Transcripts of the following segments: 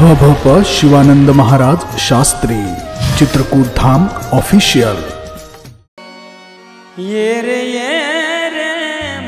भप शिवानंद महाराज शास्त्री चित्रकूट धाम official. ये रे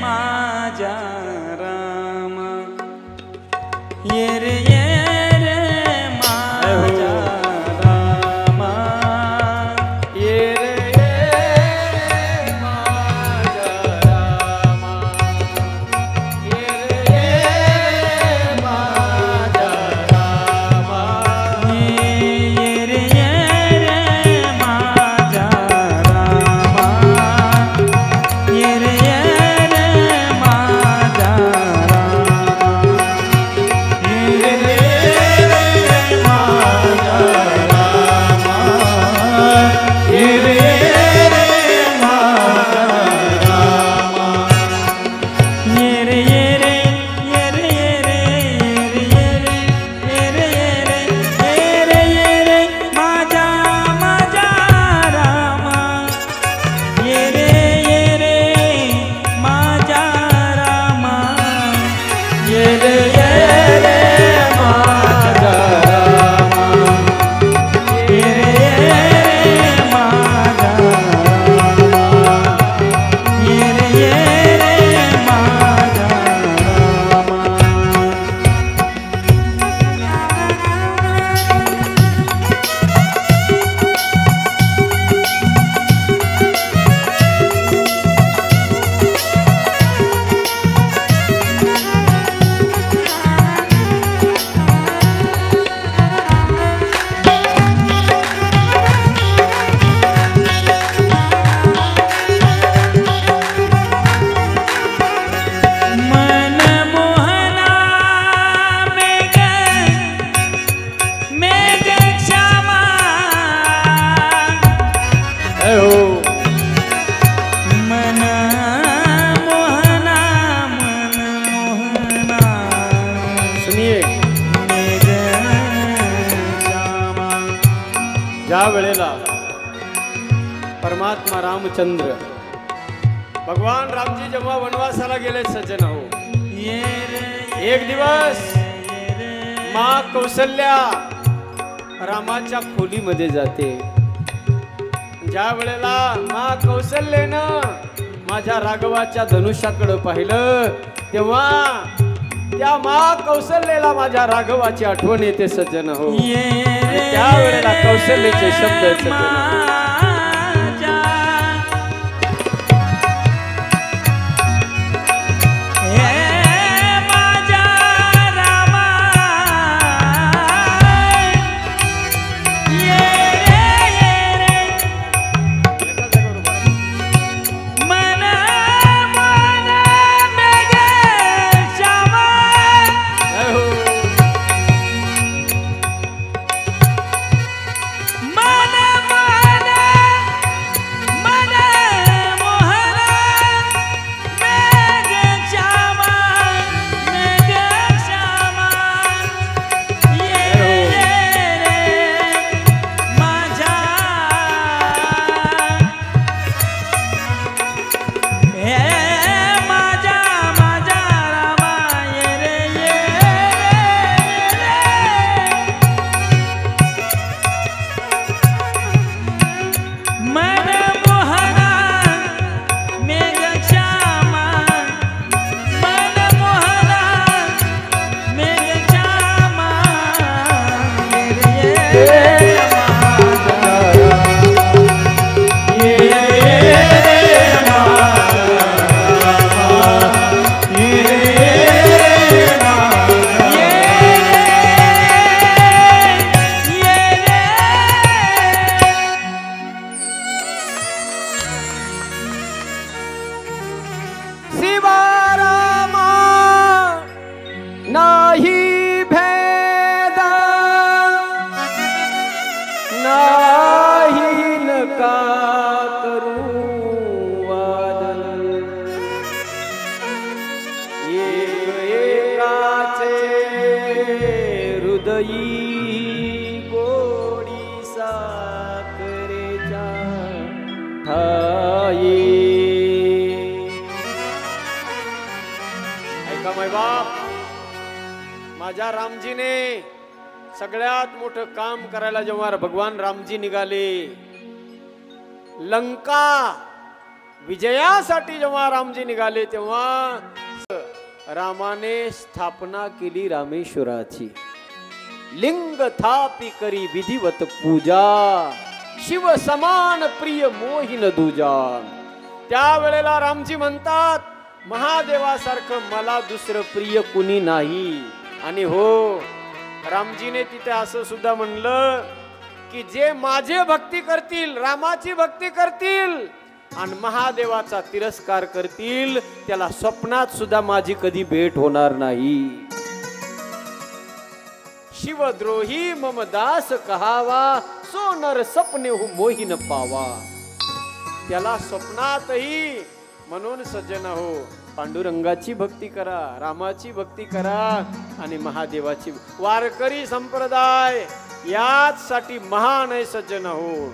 माझा राम, ये रे माझा राम, ये रे माझा राम, ये रे माझा राम, ये रे माझा राम, ये रे माझा राम, ये रे माझा राम, ये रे माझा राम, ये रे माझा माझा राम, ये रे माझा राम, ये रे माझा राम, ये रे माझा राम, ये रे माझा राम। मन मोहना मेघ श्यामा, मन मोहना सुनिए, मेघ श्यामा। ज्या वेळेला परमात्मा रामचंद्र भगवान रामजी जेव्हा वनवासाला गेले सज्जन हो, ये रे एक दिवस माँ कौशल्या रामाच्या खोलीमध्ये जाते। ज्या वेळेला माँ कौशल्यानं माझ्या राघवाच्या धनुष्याकडे पाहिलं तेव्हा त्या माँ कौशल्याला माझ्या राघवाची आठवण येते सज्जन हो। आणि त्या वेळेला कौशल्याचे शब्द आहेत सज्जन हो। ऐका माय बाप, माझ्या रामजीने सगळ्यात मोठं काम करायला जेव्हा भगवान रामजी निघाले, लंका विजयासाठी जेव्हा रामजी निघाले, तेव्हा रामाने स्थापना केली रामेश्वराची। लिंग थापी करी विधिवत पूजा, शिव समान प्रिय मोहिन दूजा। त्यावेळेला रामजी म्हणतात, महादेवासारखं मला दुसरं प्रिय कुणी नाही। आणि हो, रामजीने तिथे असं सुद्धा म्हणलं की जे माझे भक्ती करतील, रामाची भक्ती करतील आणि महादेवाचा तिरस्कार करतील, त्याला स्वप्नात सुद्धा माझी कधी भेट होणार नाही। शिवद्रोही मम दास कहावा, सो नर सपने हो मोहिन पावा। त्याला स्वप्नातही, म्हणून सज्जन हो, पांडुरंगाची भक्ती करा, रामाची भक्ती करा आणि महादेवाची। वारकरी संप्रदाय याचसाठी महान आहे सज्जन हो।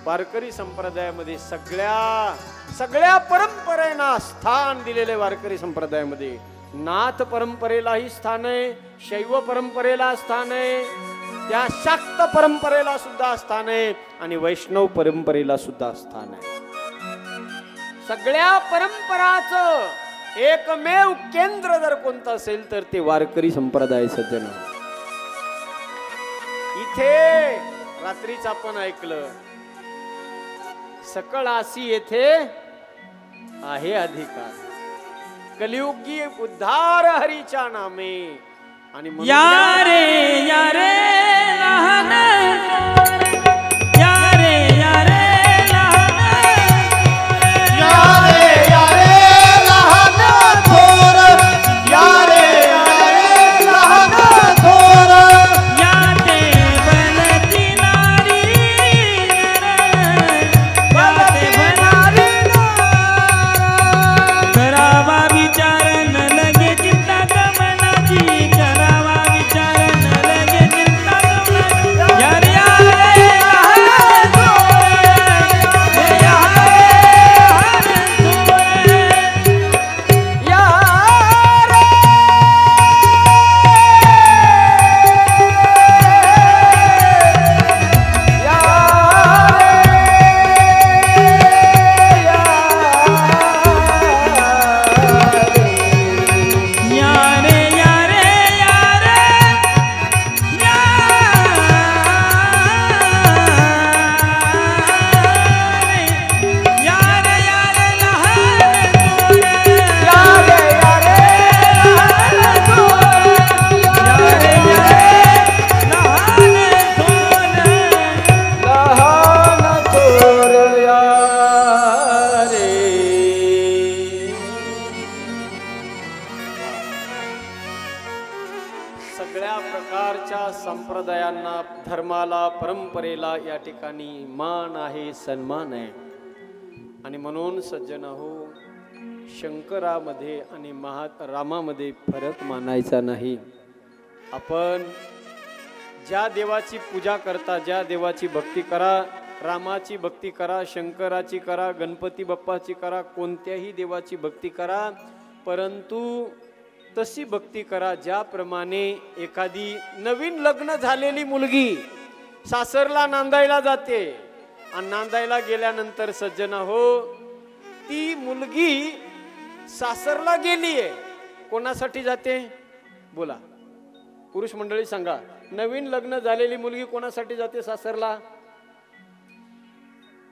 वारकरी संप्रदायामध्ये सगळ्या परंपरेना स्थान दिलेले वारकरी संप्रदायामध्ये नाथ परंपरेलाही स्थान आहे, शैव परंपरेला स्थान आहे, त्या शाक्त परंपरेला सुद्धा स्थान आहे आणि वैष्णव परंपरेला सुद्धा स्थान आहे। सगळ्या परंपराचं एकमेव केंद्र जर कोणतं असेल तर ते वारकरी संप्रदाय सज्जन। इथे रात्रीच आपण ऐकलं, सकळासी येथे आहे अधिकार, कलियुगी उद्धार हरीच्या नामे। आणि यारे यारे लहान, यारे यारे लहान, यारे यारे लहान थोर, यारे यारे लहान थोर, याते बनती नारी याते बनारी करावा विचार न लगे चिंता गमनाची, करावा विचार न लगे चिंता गमनाची। यारे यारे लहान थोर, यारे लहान यारे यारे यारे यारे यारे लहान यारे यारे लहान थोर, यारे यारे लहान लहान थोर यारे। सगळ्या प्रकारच्या संप्रदायांना, धर्माला, परंपरेला या ठिकाणी मान आहे, सन्मान आहे। आणि म्हणून सज्जन हो, शंकरामध्ये आणि रामामध्ये फरक मानायचा नाही। आपण ज्या देवाची पूजा करता, ज्या देवाची भक्ती करा, रामाची भक्ती करा, शंकराची करा, गणपती बाप्पाची करा, कोणत्याही देवाची भक्ती करा, परंतु तशी भक्ती करा ज्याप्रमाणे एखादी नवीन लग्न झालेली मुलगी सासरला नांदायला जाते आणि नांदायला गेल्यानंतर सज्जन हो, ती मुलगी सासरला गेलीये, कोणासाठी जाते बोला, पुरुष मंडळी सांगा। नवीन लग्न झालेली मुलगी कोणासाठी जाते सासरला?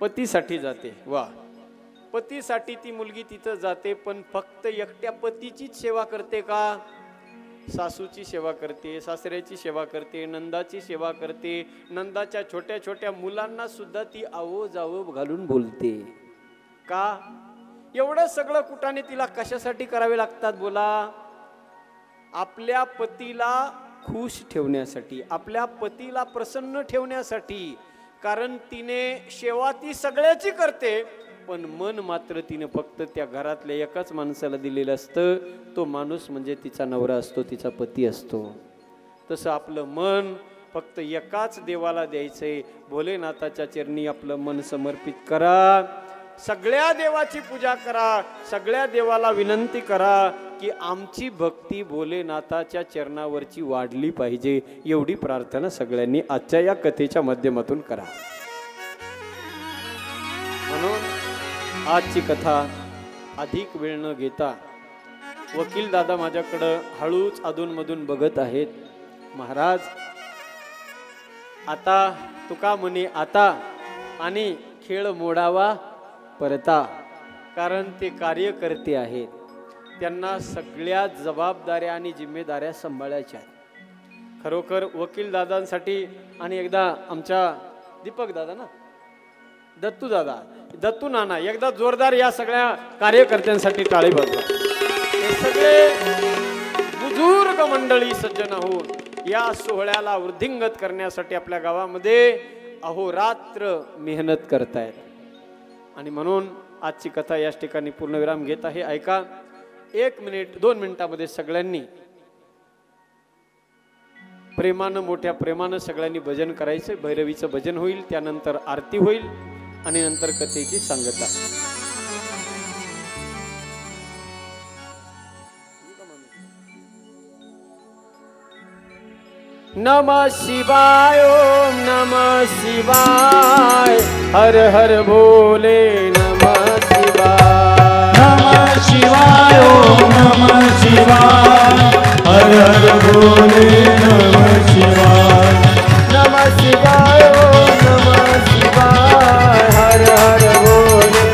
पतीसाठी जाते। वा, पतीसाठी ती मुलगी तिथं जाते, पण फक्त एकट्या पतीचीच सेवा करते का? सासूची सेवा करते, सासऱ्याची सेवा करते, नंदाची सेवा करते, नंदाच्या छोट्या छोट्या मुलांना सुद्धा ती आवो जावो घालून बोलते का? एवढं सगळं कुठाने तिला कशासाठी करावे लागतात बोला? आपल्या पतीला खुश ठेवण्यासाठी, आपल्या पतीला प्रसन्न ठेवण्यासाठी। कारण तिने सेवा ती सगळ्याची करते, पण मन मात्र तिने फक्त त्या घरातल्या एकाच माणसाला दिलेलं असतं, तो माणूस म्हणजे तिचा नवरा असतो, तिचा पती असतो। तसं आपलं मन फक्त एकाच देवाला द्यायचंय, भोलेनाथाच्या चरणी आपलं मन समर्पित करा सगळ्या देवाची पूजा करा, सगळ्या देवाला विनंती करा की आमची भक्ती भोलेनाथाच्या चरणावरची वाढली पाहिजे, एवढी प्रार्थना सगळ्यांनी आजच्या या कथेच्या माध्यमातून करा. म्हणून आजची कथा अधिक वेळ न घेता वकील दादा माझ्याकडं हळूच अधूनमधून बघत आहेत. महाराज आता तुका म्हणे आता आणि खेळ मोडावा परता, कारण ते कार्यकर्ते आहेत, त्यांना सगळ्या जबाबदाऱ्या आणि जिम्मेदाऱ्या सांभाळायच्या आहेत. खरोखर वकील दादांसाठी आणि एकदा आमच्या दीपक दादा ना दत्तू दादा दत्तू नाना एकदा जोरदार या सगळ्या कार्यकर्त्यांसाठी टाळी वाजवा. हे सगळे बुजुर्ग मंडळी सज्जन होऊन या सोहळ्याला वृद्धिंगत करण्यासाठी आपल्या गावामध्ये अहोरात्र मेहनत करतायत. आणि म्हणून आजची कथा याच ठिकाणी पूर्णविराम घेत आहे. ऐका, 1 मिनिट 2 मिनिटामध्ये सगळ्यांनी प्रेमानं मोठ्या प्रेमानं सगळ्यांनी भजन करायचं. भैरवीचं भजन होईल, त्यानंतर आरती होईल आणि नंतर कथेची सांगता. नमः शिवाय ओम नमः शिवाय हर हर भोले नमः शिवाय. नमः शिवाय ओम नमः शिवाय हर हर भोले नमः शिवाय. नमः शिवाय ओम नमः शिवाय हर हर भोले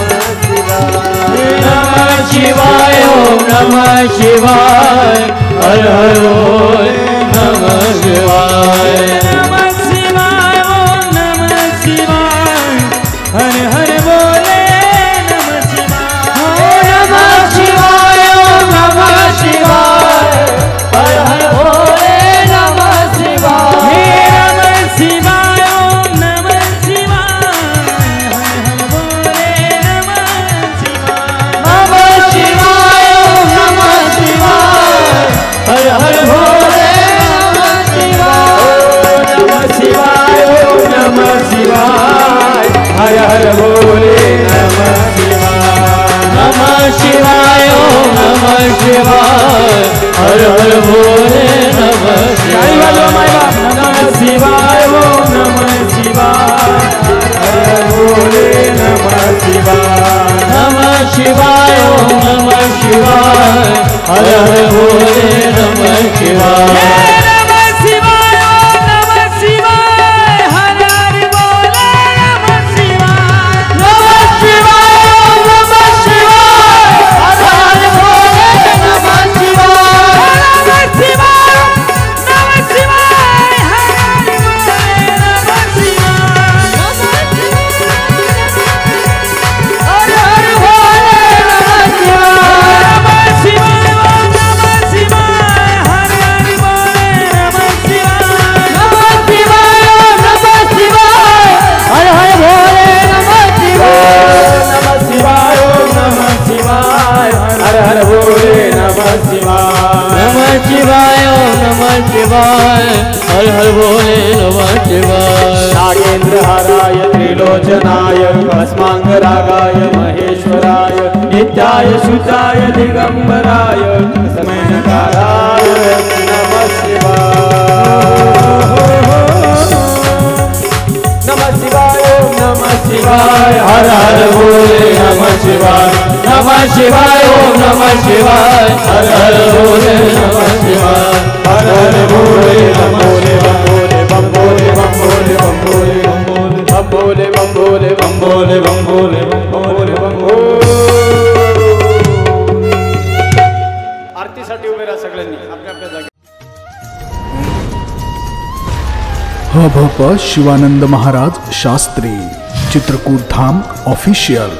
नमः शिवाय. नमः शिवाय ओम नमः शिवाय हर हर भोले नमः शिवाय. नमः शिवाय ओम नमः शिवाय हर हर भोले नमः शिवाय. नमः शिवाय ओम नमः शिवाय हर हर भोले नमः शिवाय. नमः शिवाय ओम नमः शिवाय हर हर भोले नमः शिवाय. नमः शिवाय ओम नमः शिवाय हर हर भोले नमः शिवाय. नमः शिवाय हर हर भोले नमः शिवाय. नमः शिवाय ओम नमः शिवाय हर हर भोले नमः शिवाय. नमः शिवाय ओम नमः शिवाय हर हर भोले नमः शिवाय. नमः शिवाय ओम नमः शिवाय हर हर भोले नमः शिवाय. हर हर भोले नमः शिवाय. नागेंद्र हाराय त्रिलोचनाय भस्मांगरागाय महेश्वराय नित्याय शुचाय दिगंबराय समयनकाराय नमः शिवाय. नमः शिवाय ओम नमः शिवाय हर हर भोले नमः शिवाय. नमः शिवाय ओम नमः शिवाय हर हर भोले नमः शिवाय. हर हर भोले बम भोले बम भोले बम भोले बम भोले बम भोले बम भोले बम भोले बम भोले बम भोले बम भोले. आरतीसाठी उभे राहा सगळ्यांनी आपल्या आपल्या जागी. हभप शिवानंद महाराज शास्त्री चित्रकूट धाम ऑफिशियल.